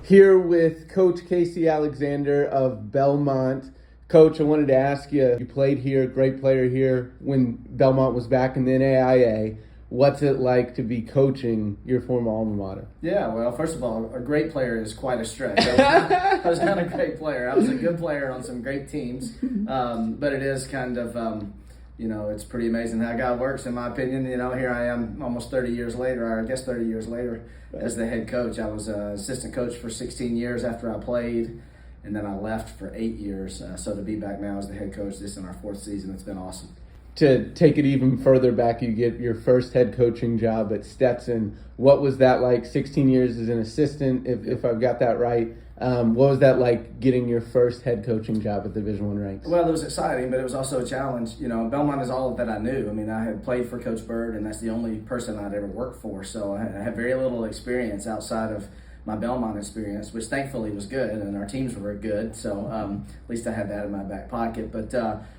Here with Coach Casey Alexander of Belmont. Coach, I wanted to ask you, you played here, great player here when Belmont was back in the NAIA. What's it like to be coaching your former alma mater? Yeah, well, first of all, a great player is quite a stretch. I was not a great player. I was a good player on some great teams, but it is kind of, it's pretty amazing how God works, in my opinion. Here I am almost 30 years later, or I guess 30 years later, as the head coach. I was an assistant coach for 16 years after I played, and then I left for 8 years. So to be back now as the head coach, this in our 4th season, it's been awesome. To take it even further back, you get your first head coaching job at Stetson. What was that like? 16 years as an assistant, if I've got that right. What was that like, getting your first head coaching job at Division I ranks? Well, it was exciting, but it was also a challenge. Belmont is all that I knew. I mean, I had played for Coach Bird, and that's the only person I'd ever worked for. So I had very little experience outside of my Belmont experience, which thankfully was good, and our teams were good. So at least I had that in my back pocket. But,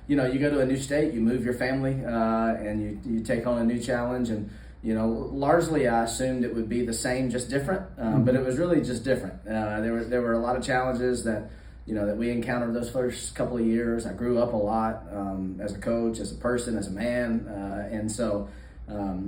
you go to a new state, you move your family, and you take on a new challenge. And, largely I assumed it would be the same, just different, but it was really just different. There were a lot of challenges that we encountered those first couple of years. I grew up a lot as a coach, as a person, as a man, and so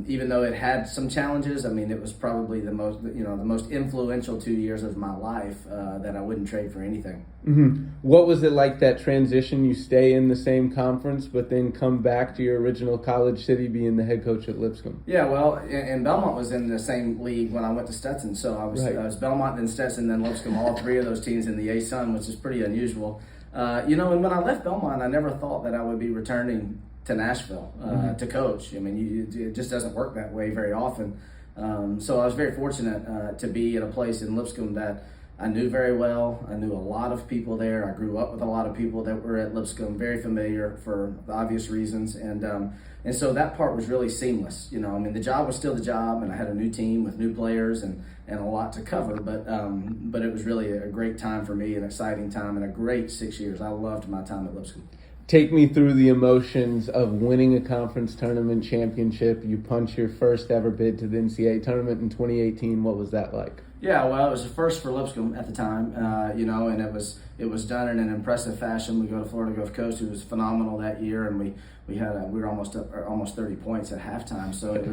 even though it had some challenges, I mean, it was probably the most influential 2 years of my life that I wouldn't trade for anything. Mm-hmm. What was it like, that transition? You stay in the same conference, but then come back to your original college city, being the head coach at Lipscomb? Yeah, well, and Belmont was in the same league when I went to Stetson. So I was Belmont, then Stetson, then Lipscomb, all 3 of those teams in the A-Sun, which is pretty unusual. And when I left Belmont, I never thought that I would be returning to Nashville to coach. I mean, it just doesn't work that way very often. So I was very fortunate to be at a place in Lipscomb that I knew very well. I knew a lot of people there. I grew up with a lot of people that were at Lipscomb, very familiar for the obvious reasons. And so that part was really seamless. The job was still the job, and I had a new team with new players and a lot to cover. But it was really a great time for me, an exciting time, and a great 6 years. I loved my time at Lipscomb. Take me through the emotions of winning a conference tournament championship. You punched your first ever bid to the NCAA tournament in 2018. What was that like? Yeah, well, it was a first for Lipscomb at the time, and it was done in an impressive fashion. We go to Florida Gulf Coast, who was phenomenal that year, and we were almost 30 points at halftime. So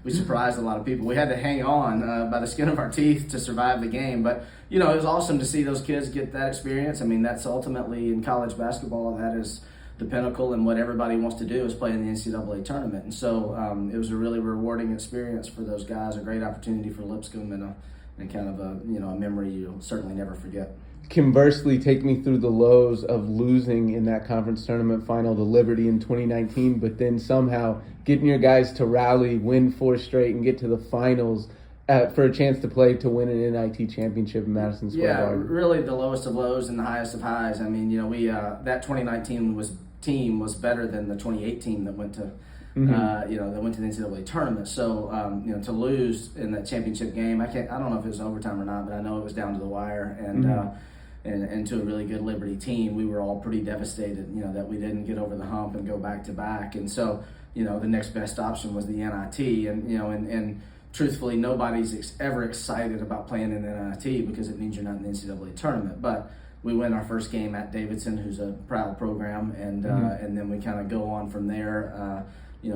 we surprised a lot of people. We had to hang on by the skin of our teeth to survive the game, but it was awesome to see those kids get that experience. I mean, that's ultimately in college basketball. That is the pinnacle, and what everybody wants to do is play in the NCAA tournament. And so it was a really rewarding experience for those guys, a great opportunity for Lipscomb, and kind of a memory you'll certainly never forget. Conversely, take me through the lows of losing in that conference tournament final to Liberty in 2019, but then somehow getting your guys to rally, win 4 straight, and get to the finals for a chance to play to win an NIT championship in Madison Square Garden. Yeah, really the lowest of lows and the highest of highs. I mean, we that 2019 team was better than the 2018 that went to that went to the NCAA tournament. So to lose in that championship game, I don't know if it was overtime or not, but I know it was down to the wire, and to a really good Liberty team. We were all pretty devastated, that we didn't get over the hump and go back to back. And so the next best option was the NIT, and truthfully, nobody's ever excited about playing in the NIT because it means you're not in the NCAA tournament. But we win our first game at Davidson, who's a proud program, and then we kind of go on from there.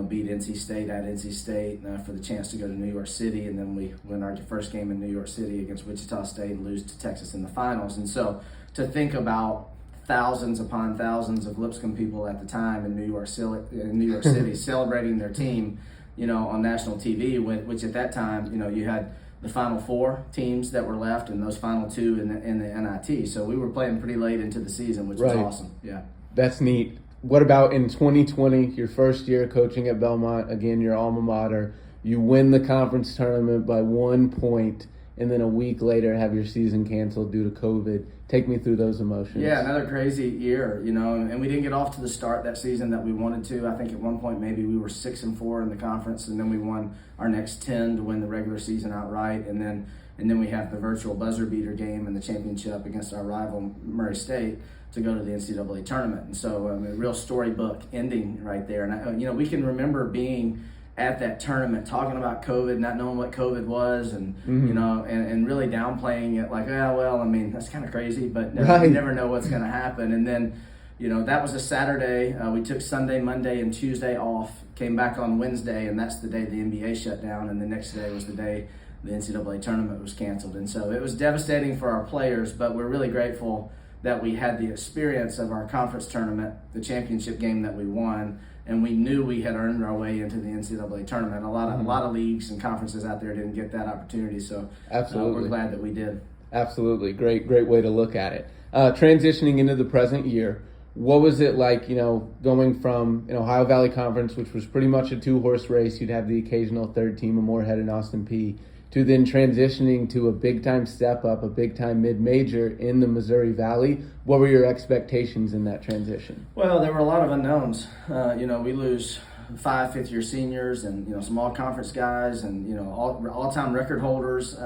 Beat NC State at NC State for the chance to go to New York City, and then we win our first game in New York City against Wichita State and lose to Texas in the finals. And so to think about thousands upon thousands of Lipscomb people at the time in New York City celebrating their team, on national TV, which at that time, you had the final 4 teams that were left and those final 2 in the NIT. So we were playing pretty late into the season, which was awesome. Yeah. That's neat. What about in 2020, your first year coaching at Belmont, again, your alma mater, you win the conference tournament by 1 point, and then a week later have your season canceled due to COVID. Take me through those emotions. Yeah, another crazy year, and we didn't get off to the start that season that we wanted to. I think at one point maybe we were 6-4 in the conference, and then we won our next 10 to win the regular season outright, and then we have the virtual buzzer beater game in the championship against our rival Murray State to go to the NCAA tournament. And so a real storybook ending right there. And we can remember being at that tournament talking about COVID, not knowing what COVID was, and and really downplaying it like, well, I mean, that's kind of crazy, but you never know what's going to happen. And then, that was a Saturday. We took Sunday, Monday, and Tuesday off, came back on Wednesday, and that's the day the NBA shut down, and the next day was the day the NCAA tournament was canceled. And so it was devastating for our players, but we're really grateful that we had the experience of our conference tournament, the championship game that we won, and we knew we had earned our way into the NCAA tournament. A lot of leagues and conferences out there didn't get that opportunity, so absolutely, we're glad that we did. Absolutely, great way to look at it. Transitioning into the present year, what was it like, going from Ohio Valley Conference, which was pretty much a 2-horse race? You'd have the occasional third team of Moorhead and Austin Peay, to then transitioning to a big-time step up, a big-time mid-major in the Missouri Valley. What were your expectations in that transition? Well, there were a lot of unknowns. We lose 5 fifth-year seniors and, some all-conference guys and, all-time record holders.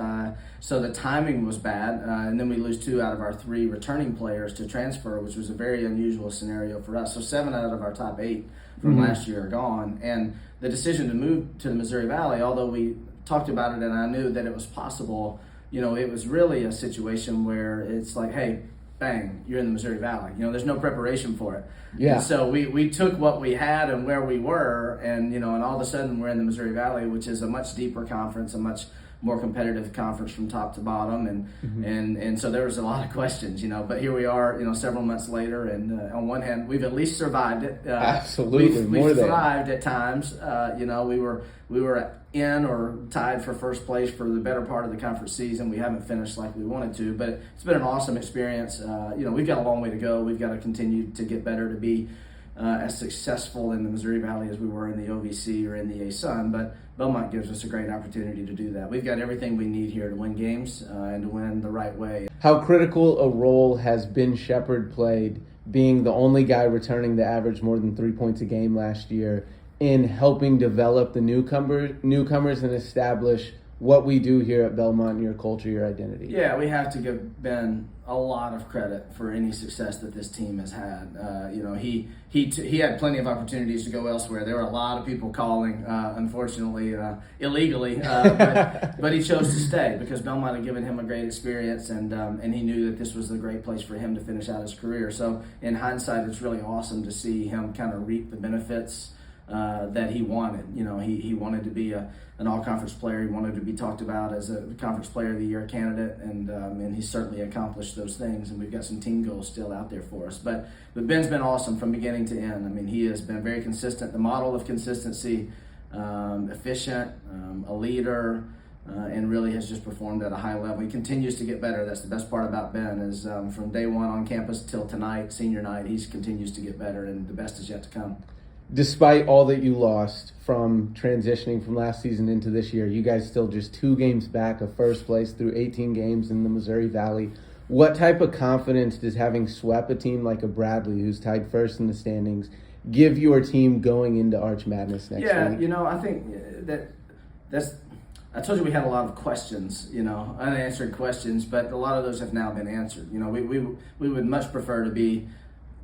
So the timing was bad. And then we lose 2 out of our 3 returning players to transfer, which was a very unusual scenario for us. So 7 out of our top 8 from last year are gone. And the decision to move to the Missouri Valley, although we talked about it and I knew that it was possible, it was really a situation where it's like, hey, bang, you're in the Missouri Valley. There's no preparation for it. Yeah. And so we took what we had and where we were, and and all of a sudden we're in the Missouri Valley, which is a much deeper conference, a much more competitive conference from top to bottom, and so there was a lot of questions, but here we are, several months later, and on one hand, we've at least survived it. Absolutely, we've thrived at times. We were in or tied for first place for the better part of the conference season. We haven't finished like we wanted to, but it's been an awesome experience. We've got a long way to go. We've got to continue to get better to be as successful in the Missouri Valley as we were in the OVC or in the ASUN, but Belmont gives us a great opportunity to do that. We've got everything we need here to win games and to win the right way. How critical a role has Ben Shepherd played, being the only guy returning to average more than 3 points a game last year, in helping develop the newcomers and establish what we do here at Belmont, your culture, your identity? Yeah, we have to give Ben a lot of credit for any success that this team has had. He had plenty of opportunities to go elsewhere. There were a lot of people calling, unfortunately, illegally, but he chose to stay because Belmont had given him a great experience, and he knew that this was a great place for him to finish out his career. So in hindsight, it's really awesome to see him kind of reap the benefits that he wanted. He wanted to be an all-conference player. He wanted to be talked about as a Conference Player of the Year candidate, and he certainly accomplished those things. And we've got some team goals still out there for us. But Ben's been awesome from beginning to end. I mean, he has been very consistent, the model of consistency, efficient, a leader, and really has just performed at a high level. He continues to get better. That's the best part about Ben is from day one on campus till tonight, senior night, he continues to get better, and the best is yet to come. Despite all that you lost from transitioning from last season into this year, you guys still just 2 games back of first place through 18 games in the Missouri Valley. What type of confidence does having swept a team like a Bradley, who's tied first in the standings, give your team going into Arch Madness next week? Yeah, I think that's I told you we had a lot of questions, unanswered questions, but a lot of those have now been answered. We would much prefer to be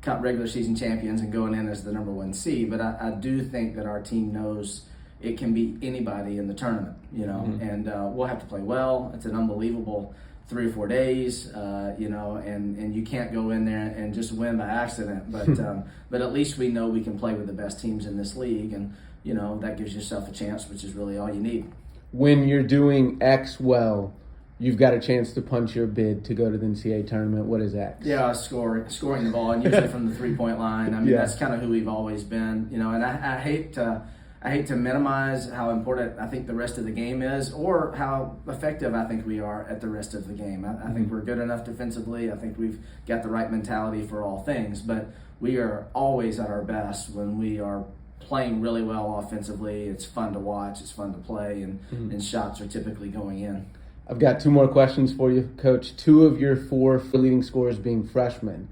regular season champions and going in as the number 1 seed, but I do think that our team knows it can beat anybody in the tournament, and we'll have to play well. It's an unbelievable 3 or 4 days, and you can't go in there and just win by accident, but at least we know we can play with the best teams in this league, and that gives yourself a chance, which is really all you need. When you're doing X well, you've got a chance to punch your bid to go to the NCAA tournament. What is X? Yeah, scoring the ball, and usually from the 3-point line. I mean, that's kind of who we've always been, and I hate to minimize how important I think the rest of the game is, or how effective I think we are at the rest of the game. I think we're good enough defensively. I think we've got the right mentality for all things, but we are always at our best when we are playing really well offensively. It's fun to watch, it's fun to play, and shots are typically going in. I've got 2 more questions for you, Coach. 2 of your 4 leading scorers being freshmen.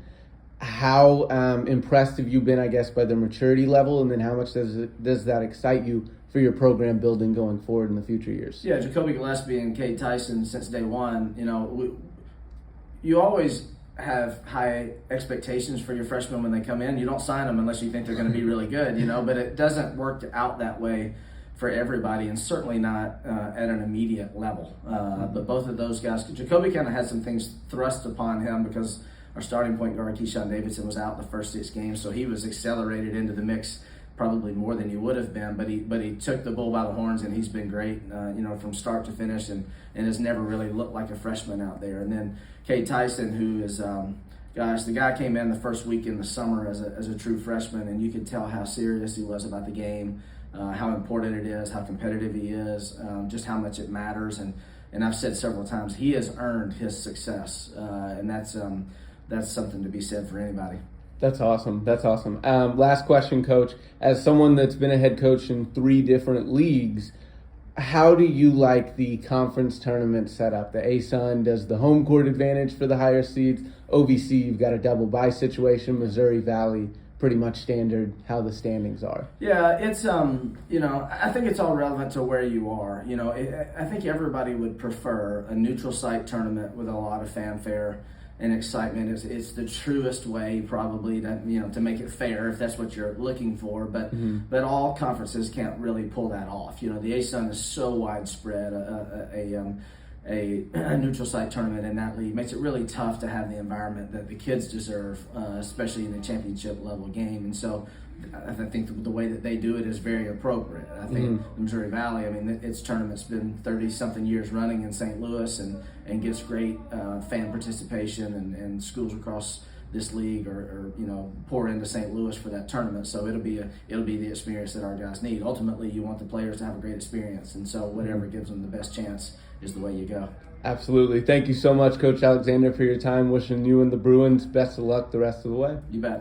How impressed have you been, I guess, by their maturity level, and then how much does that excite you for your program building going forward in the future years? Yeah, Jacoby Gillespie and Cade Tyson since day one. You always have high expectations for your freshmen when they come in. You don't sign them unless you think they're going to be really good, but it doesn't work out that way for everybody, and certainly not at an immediate level. But both of those guys, Jacoby kind of had some things thrust upon him because our starting point guard, Keyshawn Davidson, was out the first 6 games, so he was accelerated into the mix probably more than he would have been. But he took the bull by the horns, and he's been great, from start to finish, and has never really looked like a freshman out there. And then Cade Tyson, who is the guy came in the first week in the summer as a true freshman, and you could tell how serious he was about the game, how important it is, how competitive he is, just how much it matters. And I've said several times, he has earned his success, and that's something to be said for anybody. That's awesome. That's awesome. Last question, Coach. As someone that's been a head coach in 3 different leagues, how do you like the conference tournament setup? The ASUN does the home court advantage for the higher seeds. OVC, you've got a double bye situation. Missouri Valley, pretty much standard how the standings are. Yeah, it's I think it's all relevant to where you are. I think everybody would prefer a neutral site tournament with a lot of fanfare and excitement. It's the truest way probably to make it fair if that's what you're looking for. But but all conferences can't really pull that off. The ASUN is so widespread. A neutral site tournament in that league makes it really tough to have the environment that the kids deserve, especially in a championship level game. And so I think the way that they do it is very appropriate. I think the Missouri Valley, its tournament's been 30-something years running in St. Louis and gets great fan participation, and schools across this league or pour into St. Louis for that tournament. So it'll be the experience that our guys need. Ultimately, you want the players to have a great experience, and so whatever gives them the best chance is the way you go. Absolutely. Thank you so much, Coach Alexander, for your time. Wishing you and the Bruins best of luck the rest of the way. You bet.